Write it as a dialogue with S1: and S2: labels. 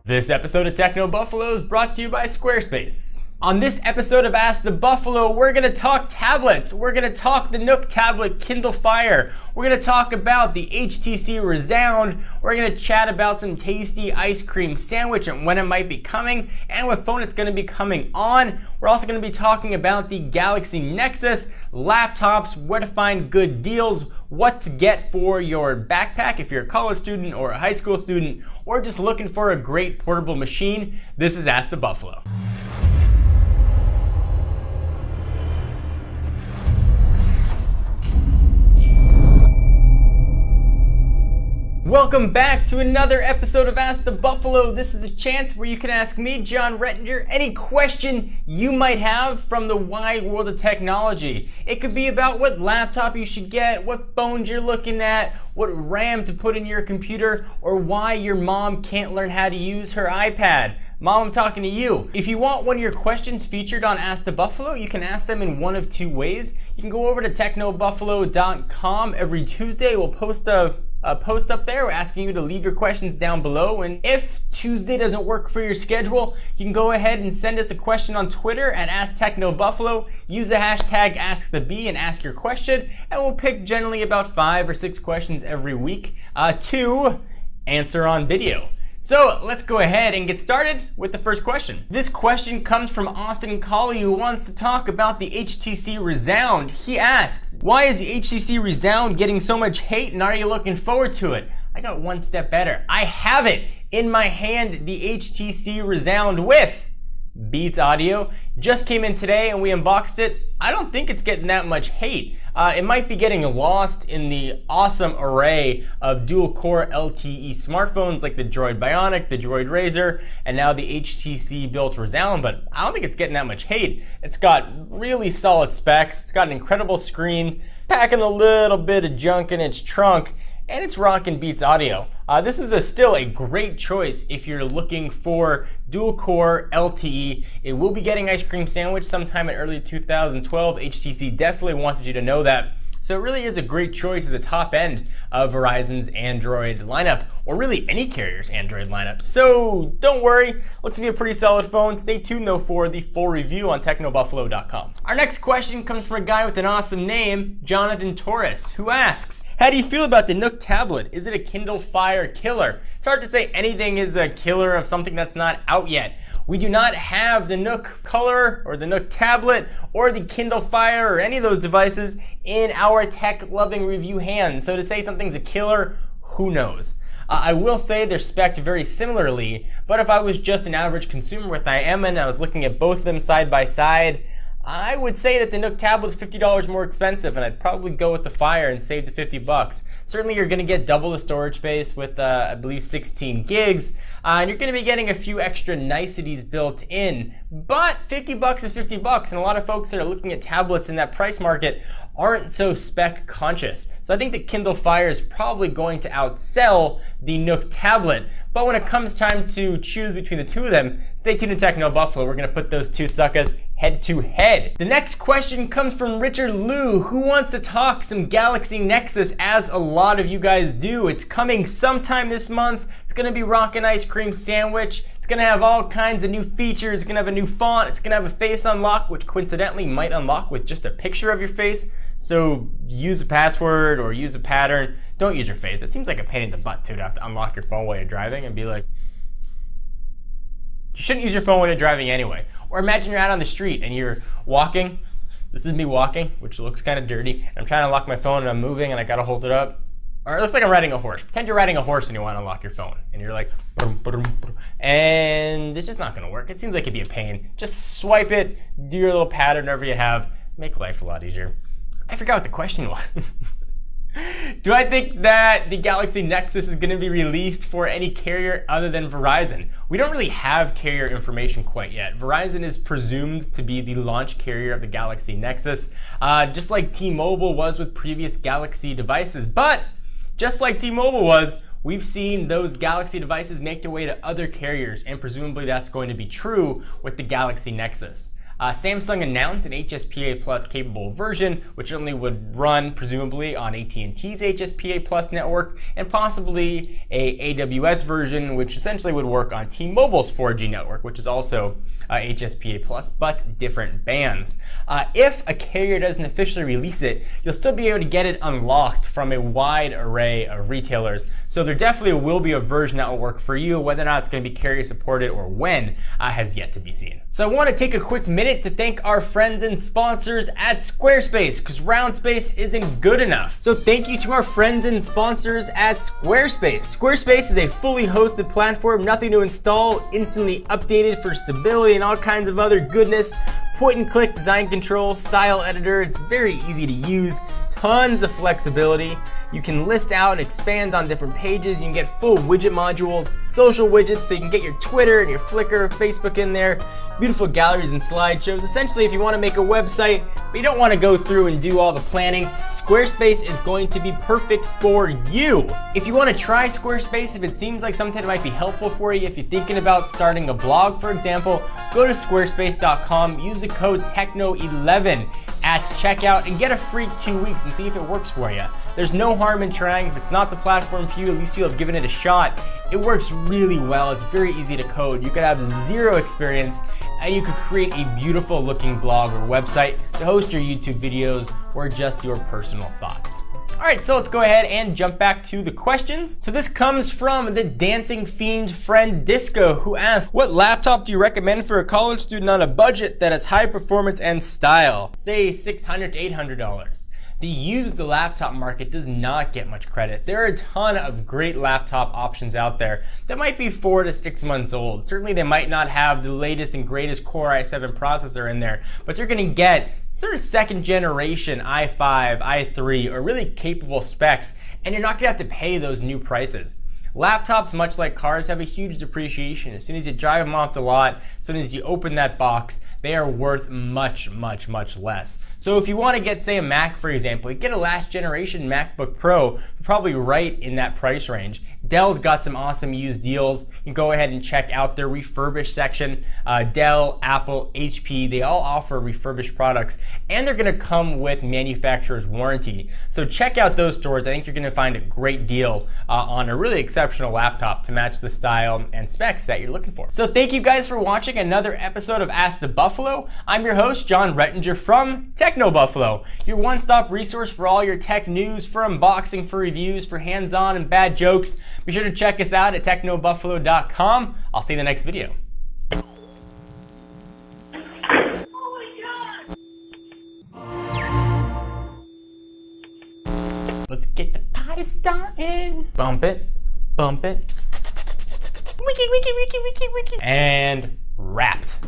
S1: This episode of Techno Buffalo is brought to you by Squarespace. On this episode of Ask the Buffalo, we're going to talk tablets. We're going to talk the Nook tablet Kindle Fire. We're going to talk about the HTC Rezound. We're going to chat about some tasty ice cream sandwich and when it might be coming and what phone it's going to be coming on. We're also going to be talking about the Galaxy Nexus, laptops, where to find good deals, what to get for your backpack if you're a college student or a high school student, or just looking for a great portable machine. This is Ask the Buffalo. Welcome back to another episode of Ask the Buffalo. This is a chance where you can ask me, John Rettinger, any question you might have from the wide world of technology. It could be about what laptop you should get, what phones you're looking at, what RAM to put in your computer, or why your mom can't learn how to use her iPad. Mom, I'm talking to you. If you want one of your questions featured on Ask the Buffalo, you can ask them in one of two ways. You can go over to technobuffalo.com. Every Tuesday we'll post a post up there. We're asking you to leave your questions down below, and if Tuesday doesn't work for your schedule, you can go ahead and send us a question on Twitter at AskTechnoBuffalo. Use the hashtag AskTheBee and ask your question, and we'll pick generally about 5 or 6 questions every week to answer on video. So let's go ahead and get started with the first question. This question comes from Austin Colley, who wants to talk about the HTC Rezound. He asks, why is the HTC Rezound getting so much hate and are you looking forward to it? I got one step better. I have it in my hand, the HTC Rezound with Beats Audio. Just came in today and we unboxed it. I don't think it's getting that much hate. It might be getting lost in the awesome array of dual-core LTE smartphones like the Droid Bionic, the Droid Razr, and now the HTC-built Rezound, but I don't think it's getting that much hate. It's got really solid specs, it's got an incredible screen, packing a little bit of junk in its trunk, and it's rocking Beats Audio. This is still a great choice if you're looking for dual-core LTE. It will be getting Ice Cream Sandwich sometime in early 2012. HTC definitely wanted you to know that. So it really is a great choice at the top end of Verizon's Android lineup, or really any carrier's Android lineup. So don't worry, looks to be a pretty solid phone. Stay tuned though for the full review on technobuffalo.com. Our next question comes from a guy with an awesome name, Jonathan Torres, who asks, how do you feel about the Nook tablet? Is it a Kindle Fire killer? It's hard to say anything is a killer of something that's not out yet. We do not have the Nook Color or the Nook tablet or the Kindle Fire or any of those devices in our tech-loving review hands. So to say something's a killer, who knows? I will say they're spec'd very similarly, but if I was just an average consumer with I am and I was looking at both of them side by side, I would say that the Nook tablet is $50 more expensive, and I'd probably go with the Fire and save the 50 bucks. Certainly you're gonna get double the storage space with, I believe, 16 gigs, and you're gonna be getting a few extra niceties built in, but 50 bucks is 50 bucks, and a lot of folks that are looking at tablets in that price market aren't so spec conscious. So I think the Kindle Fire is probably going to outsell the Nook tablet. But when it comes time to choose between the two of them, stay tuned to Techno Buffalo. We're gonna put those two suckers head to head. The next question comes from Richard Liu, who wants to talk some Galaxy Nexus, as a lot of you guys do. It's coming sometime this month. It's gonna be rockin' Ice Cream Sandwich. It's gonna have all kinds of new features. It's gonna have a new font. It's gonna have a face unlock, which coincidentally might unlock with just a picture of your face. So use a password or use a pattern. Don't use your face. It seems like a pain in the butt too to have to unlock your phone while you're driving and be like, you shouldn't use your phone while you're driving anyway. Or imagine you're out on the street and you're walking. This is me walking, which looks kind of dirty. I'm trying to unlock my phone and I'm moving and I gotta hold it up. Or it looks like I'm riding a horse. Pretend you're riding a horse and you want to unlock your phone. And you're like, brum, brum, brum, and it's just not gonna work. It seems like it'd be a pain. Just swipe it, do your little pattern, whatever you have. Make life a lot easier. I forgot what the question was. Do I think that the Galaxy Nexus is going to be released for any carrier other than Verizon? We don't really have carrier information quite yet. Verizon is presumed to be the launch carrier of the Galaxy Nexus, just like T-Mobile was with previous Galaxy devices. But just like T-Mobile was, we've seen those Galaxy devices make their way to other carriers, and presumably that's going to be true with the Galaxy Nexus. Samsung announced an HSPA Plus capable version, which only would run presumably on AT&T's HSPA Plus network, and possibly a AWS version, which essentially would work on T-Mobile's 4G network, which is also HSPA Plus, but different bands. If a carrier doesn't officially release it, you'll still be able to get it unlocked from a wide array of retailers. So there definitely will be a version that will work for you. Whether or not it's going to be carrier supported or when has yet to be seen. So I want to take a quick minute to thank our friends and sponsors at Squarespace, because RoundSpace isn't good enough. So thank you to our friends and sponsors at Squarespace. Squarespace is a fully hosted platform, nothing to install, instantly updated for stability and all kinds of other goodness. Point and click design control, style editor. It's very easy to use, tons of flexibility. You can list out and expand on different pages. You can get full widget modules, social widgets, so you can get your Twitter and your Flickr, Facebook in there, beautiful galleries and slideshows. Essentially, if you want to make a website, but you don't want to go through and do all the planning, Squarespace is going to be perfect for you. If you want to try Squarespace, if it seems like something that might be helpful for you, if you're thinking about starting a blog, for example, go to squarespace.com, use the code TECHNO11 at checkout, and get a free 2 weeks and see if it works for you. There's no harm in trying. If it's not the platform for you, at least you'll have given it a shot. It works really well. It's very easy to code. You could have zero experience and you could create a beautiful looking blog or website to host your YouTube videos or just your personal thoughts. All right, so let's go ahead and jump back to the questions. So this comes from the Dancing Fiend friend Disco, who asks, what laptop do you recommend for a college student on a budget that has high performance and style? Say $600 to $800. The used laptop market does not get much credit. There are a ton of great laptop options out there that might be 4 to 6 months old. Certainly they might not have the latest and greatest Core i7 processor in there, but you're gonna get sort of second generation i5, i3, or really capable specs, and you're not gonna have to pay those new prices. Laptops, much like cars, have a huge depreciation. As soon as you drive them off the lot, as soon as you open that box, they are worth much, much, much less. So if you want to get, say, a Mac, for example, you get a last generation MacBook Pro, probably right in that price range. Dell's got some awesome used deals. You can go ahead and check out their refurbished section. Dell, Apple, HP, they all offer refurbished products, and they're gonna come with manufacturer's warranty. So check out those stores. I think you're gonna find a great deal on a really exceptional laptop to match the style and specs that you're looking for. So thank you guys for watching another episode of Ask the Buffalo. I'm your host, John Rettinger from Techno Buffalo, your one-stop resource for all your tech news, for unboxing, for reviews, for hands-on and bad jokes. Be sure to check us out at technobuffalo.com. I'll see you in the next video. Let's get the party started. Bump it, bump it. Wiki, wiki, wiki, wiki, wiki. And wrapped.